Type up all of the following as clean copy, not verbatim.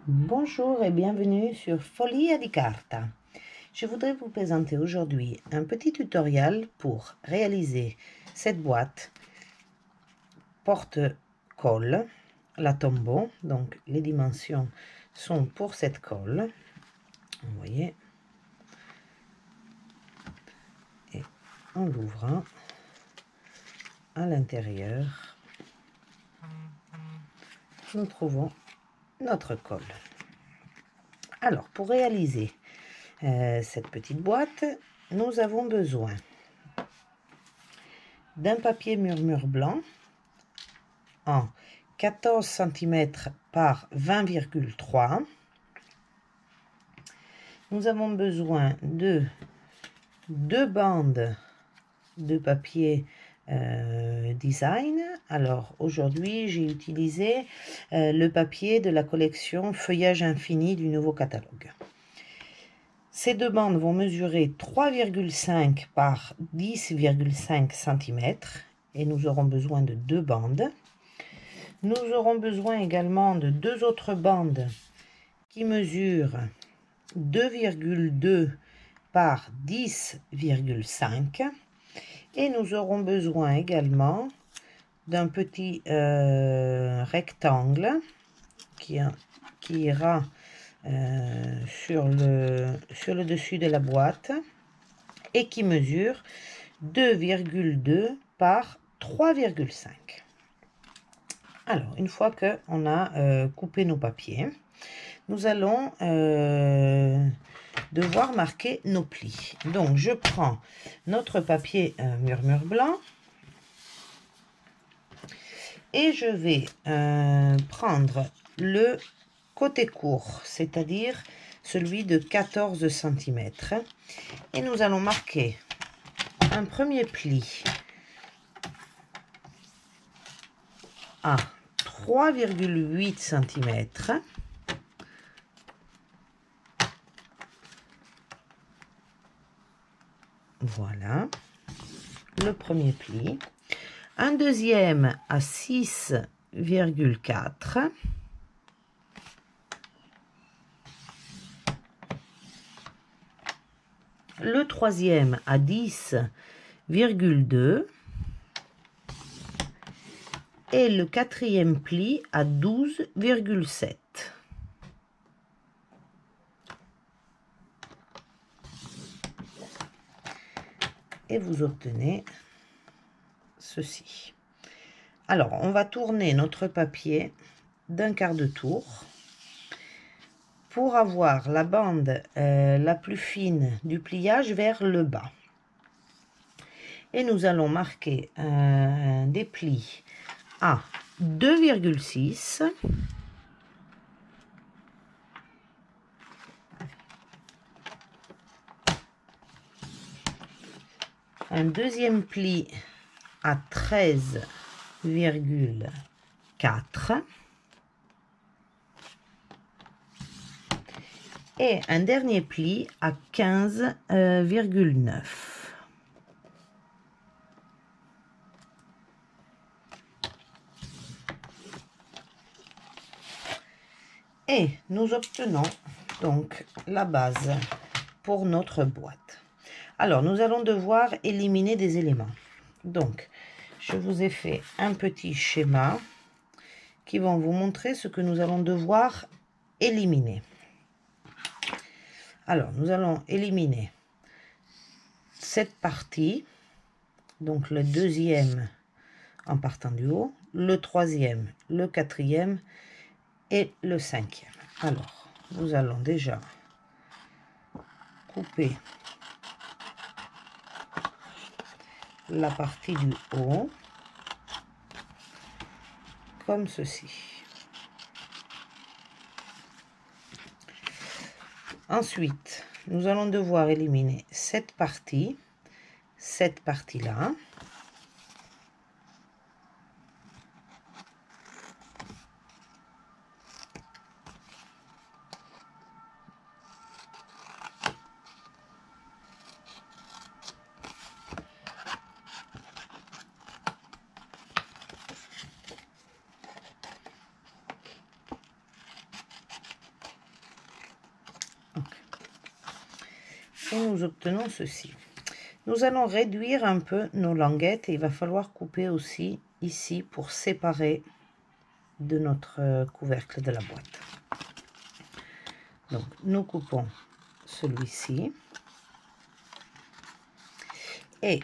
Bonjour et bienvenue sur Follia di Carta. Je voudrais vous présenter aujourd'hui un petit tutoriel pour réaliser cette boîte porte-colle, la Tombow. Donc les dimensions sont pour cette colle, vous voyez, et en l'ouvrant à l'intérieur, nous trouvons notre colle. Alors, pour réaliser cette petite boîte, nous avons besoin d'un papier murmure blanc en 14 cm par 20,3. Nous avons besoin de 2 bandes de papier design. Alors aujourd'hui j'ai utilisé le papier de la collection Feuillage Infini du nouveau catalogue. Ces 2 bandes vont mesurer 3,5 par 10,5 cm et nous aurons besoin de 2 bandes. Nous aurons besoin également de 2 autres bandes qui mesurent 2,2 par 10,5 et nous aurons besoin également d'un petit rectangle qui ira sur le dessus de la boîte et qui mesure 2,2 par 3,5. Alors, une fois qu'on a coupé nos papiers, nous allons devoir marquer nos plis. Donc, je prends notre papier murmure blanc et je vais prendre le côté court, c'est-à-dire celui de 14 cm. Et nous allons marquer un premier pli à 3,8 cm. Voilà, le premier pli. Un deuxième à 6,4. Le troisième à 10,2. Et le quatrième pli à 12,7. Et vous obtenez ceci. Alors, on va tourner notre papier d'un quart de tour pour avoir la bande la plus fine du pliage vers le bas. Et nous allons marquer des plis à 2,6, un deuxième pli à 13,4 et un dernier pli à 15,9. Et nous obtenons donc la base pour notre boîte. Alors, nous allons devoir éliminer des éléments. Donc, je vous ai fait un petit schéma qui va vous montrer ce que nous allons devoir éliminer. Alors, nous allons éliminer cette partie, donc le deuxième en partant du haut, le troisième, le quatrième et le cinquième. Alors, nous allons déjà couper la partie du haut comme ceci. Ensuite, nous allons devoir éliminer cette partie-là. et nous obtenons ceci. Nous allons réduire un peu nos languettes et il va falloir couper aussi ici pour séparer de notre couvercle de la boîte. Donc nous coupons celui-ci et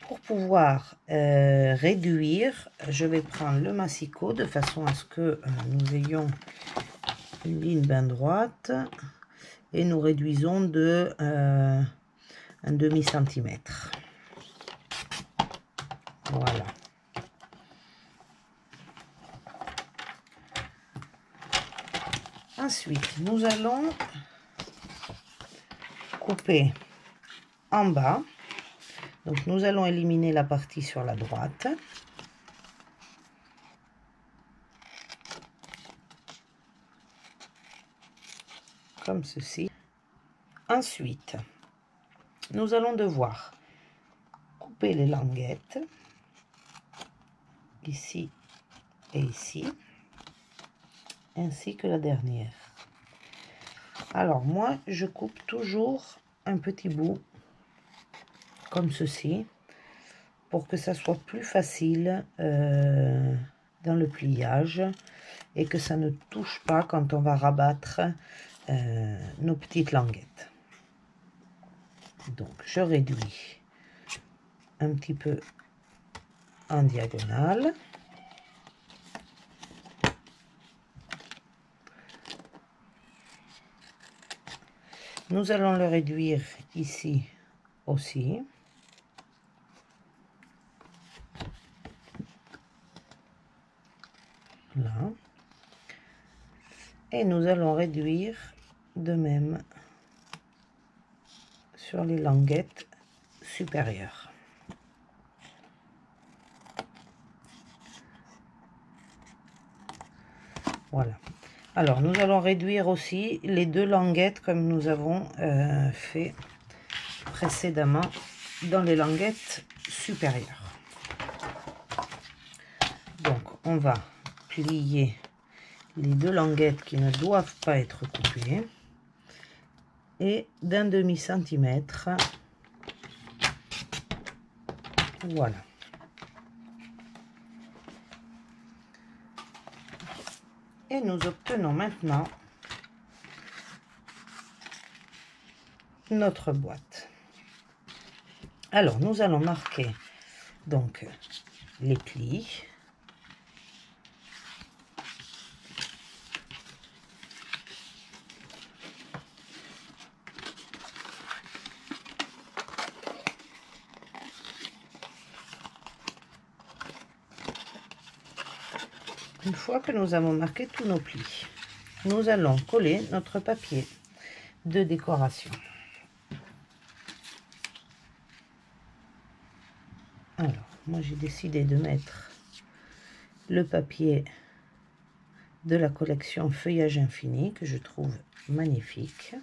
pour pouvoir réduire, je vais prendre le massicot de façon à ce que nous ayons une ligne bien droite et nous réduisons de un demi-centimètre. Voilà. Ensuite, nous allons couper en bas. Donc, nous allons éliminer la partie sur la droite. Comme ceci. Ensuite, nous allons devoir couper les languettes. Ici et ici. Ainsi que la dernière. Alors, moi, je coupe toujours un petit bout comme ceci, pour que ça soit plus facile dans le pliage et que ça ne touche pas quand on va rabattre nos petites languettes. Donc je réduis un petit peu en diagonale. Nous allons le réduire ici aussi. Là. Et nous allons réduire de même sur les languettes supérieures. Voilà. Alors, nous allons réduire aussi les deux languettes comme nous avons fait précédemment dans les languettes supérieures. Donc, on va plier les deux languettes qui ne doivent pas être coupées et d'un demi-centimètre. Voilà. Et nous obtenons maintenant notre boîte. Alors, nous allons marquer donc les plis. Une fois que nous avons marqué tous nos plis, nous allons coller notre papier de décoration. Alors, moi j'ai décidé de mettre le papier de la collection Feuillage Infini que je trouve magnifique.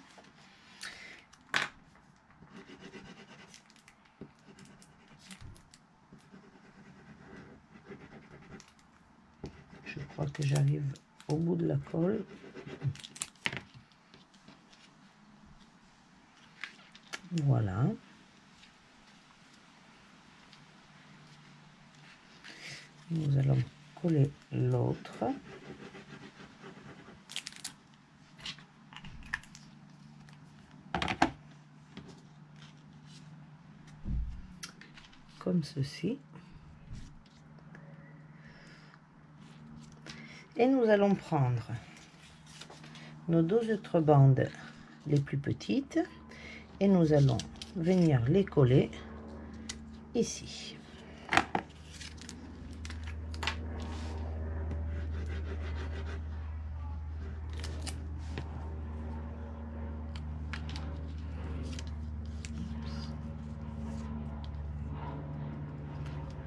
Je crois que j'arrive au bout de la colle. Voilà. Nous allons coller l'autre. Comme ceci. Et nous allons prendre nos deux autres bandes les plus petites et nous allons venir les coller ici.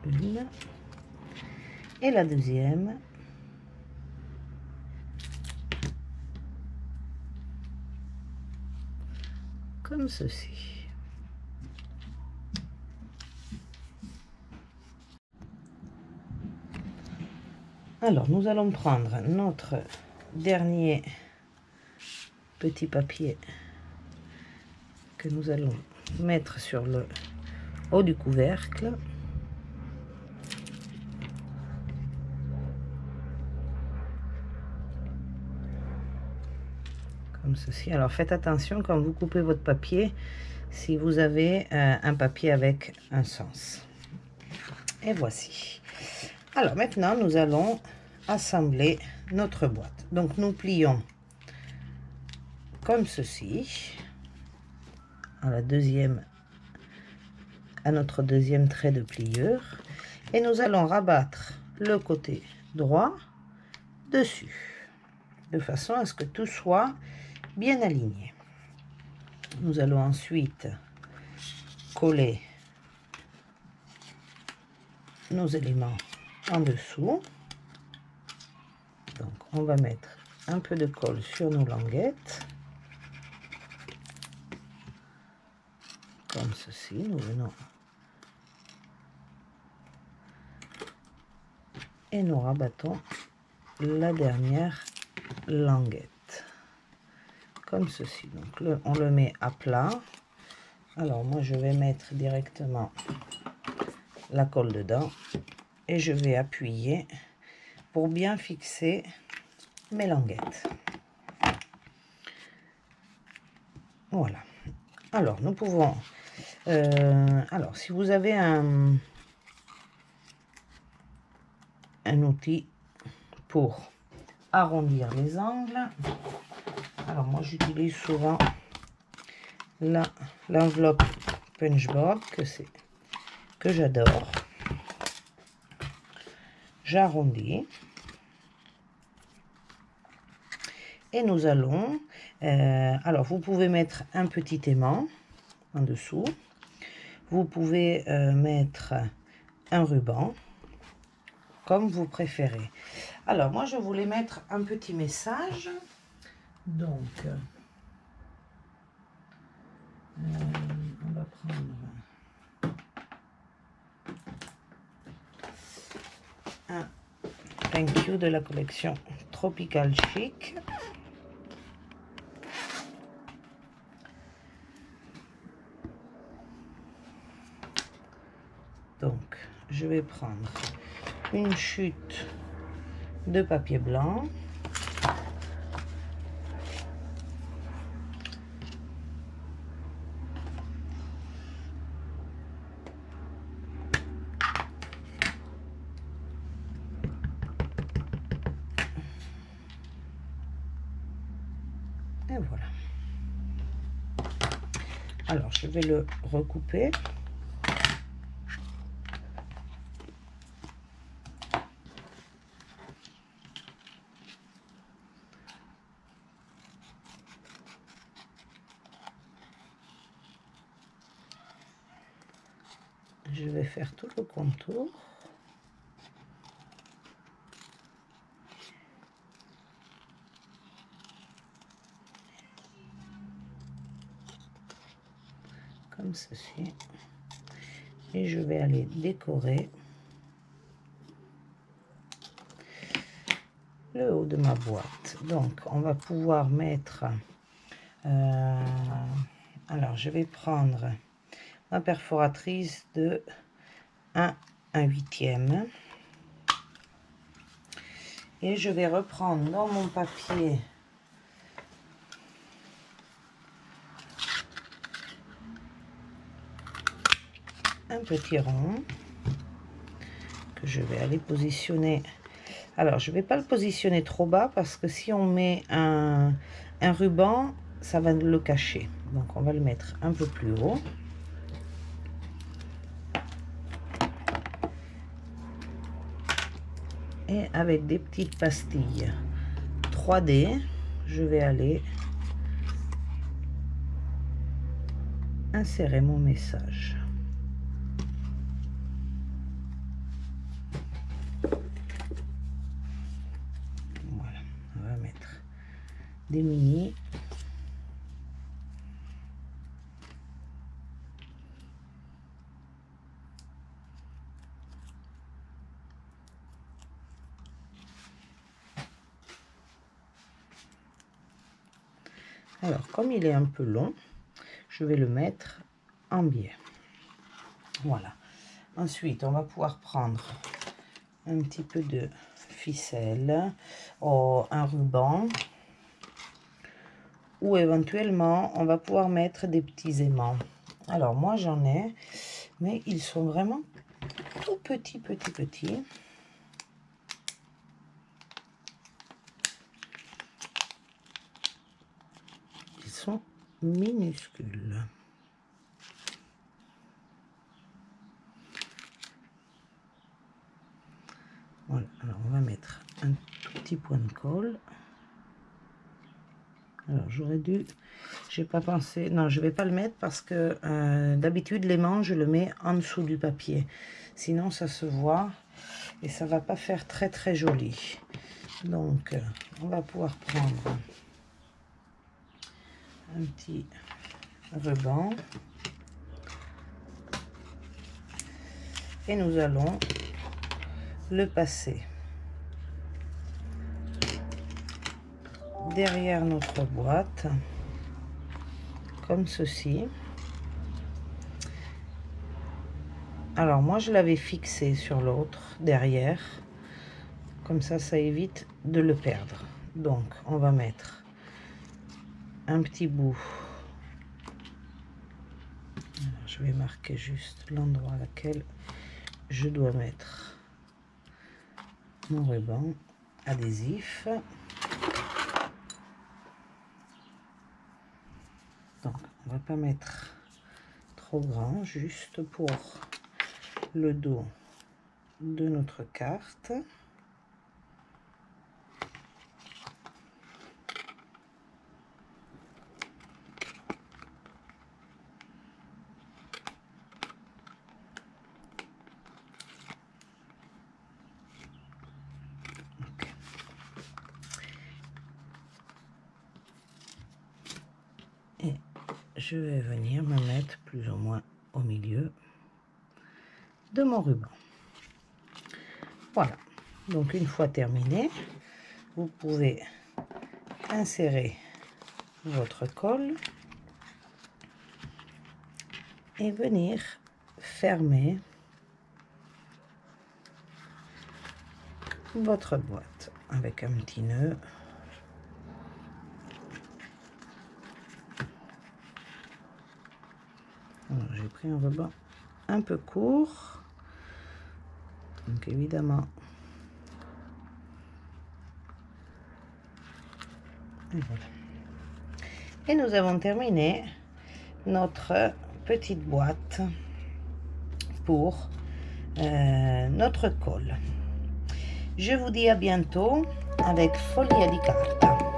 Une et la deuxième. Comme ceci. Alors, nous allons prendre notre dernier petit papier que nous allons mettre sur le haut du couvercle. Comme ceci. Alors faites attention quand vous coupez votre papier, si vous avez un papier avec un sens. Et voici. Alors maintenant, nous allons assembler notre boîte. Donc nous plions comme ceci à notre deuxième trait de pliure, et nous allons rabattre le côté droit dessus, de façon à ce que tout soit bien aligné. Nous allons ensuite coller nos éléments en dessous. Donc on va mettre un peu de colle sur nos languettes, comme ceci. Nous venons et nous rabattons la dernière languette, comme ceci. Donc on le met à plat. Alors moi je vais mettre directement la colle dedans et je vais appuyer pour bien fixer mes languettes. Voilà. Alors nous pouvons alors si vous avez un outil pour arrondir les angles, alors moi j'utilise souvent l'enveloppe punchboard que j'adore. J'arrondis et nous allons alors vous pouvez mettre un petit aimant en dessous, vous pouvez mettre un ruban comme vous préférez. Alors moi je voulais mettre un petit message, donc on va prendre un thank you de la collection Tropical Chic. Donc je vais prendre une chute de papier blanc, et voilà. Alors je vais le recouper. Je vais faire tout le contour. Comme ceci. Et je vais aller décorer le haut de ma boîte. Donc on va pouvoir mettre alors je vais prendre ma perforatrice de 1/8 et je vais reprendre dans mon papier un petit rond que je vais aller positionner. Alors je vais pas le positionner trop bas parce que si on met un ruban, ça va le cacher. Donc on va le mettre un peu plus haut. Et avec des petites pastilles 3D, je vais aller insérer mon message. Voilà, on va mettre des mini. Alors, comme il est un peu long, je vais le mettre en biais. Voilà. Ensuite, on va pouvoir prendre un petit peu de ficelle ou un ruban, ou éventuellement on va pouvoir mettre des petits aimants. Alors moi j'en ai, mais ils sont vraiment tout petits. Ils sont minuscules. Voilà, alors on va mettre un tout petit point de colle. Alors j'aurais dû, j'ai pas pensé, non je vais pas le mettre parce que d'habitude l'aimant je le mets en dessous du papier, sinon ça se voit et ça va pas faire très joli. Donc on va pouvoir prendre un petit ruban et nous allons le passer derrière notre boîte comme ceci. Alors moi je l'avais fixé sur l'autre derrière, comme ça évite de le perdre. Donc on va mettre un petit bout. Alors, je vais marquer juste l'endroit à laquelle je dois mettre mon ruban adhésif. Donc on va pas mettre trop grand, juste pour le dos de notre carte. Et je vais venir me mettre plus ou moins au milieu de mon ruban. Voilà, donc une fois terminé, vous pouvez insérer votre colle et venir fermer votre boîte avec un petit nœud. J'ai pris un ruban un peu court, donc évidemment et voilà. Et nous avons terminé notre petite boîte pour notre colle. Je vous dis à bientôt avec Foglia di Carta.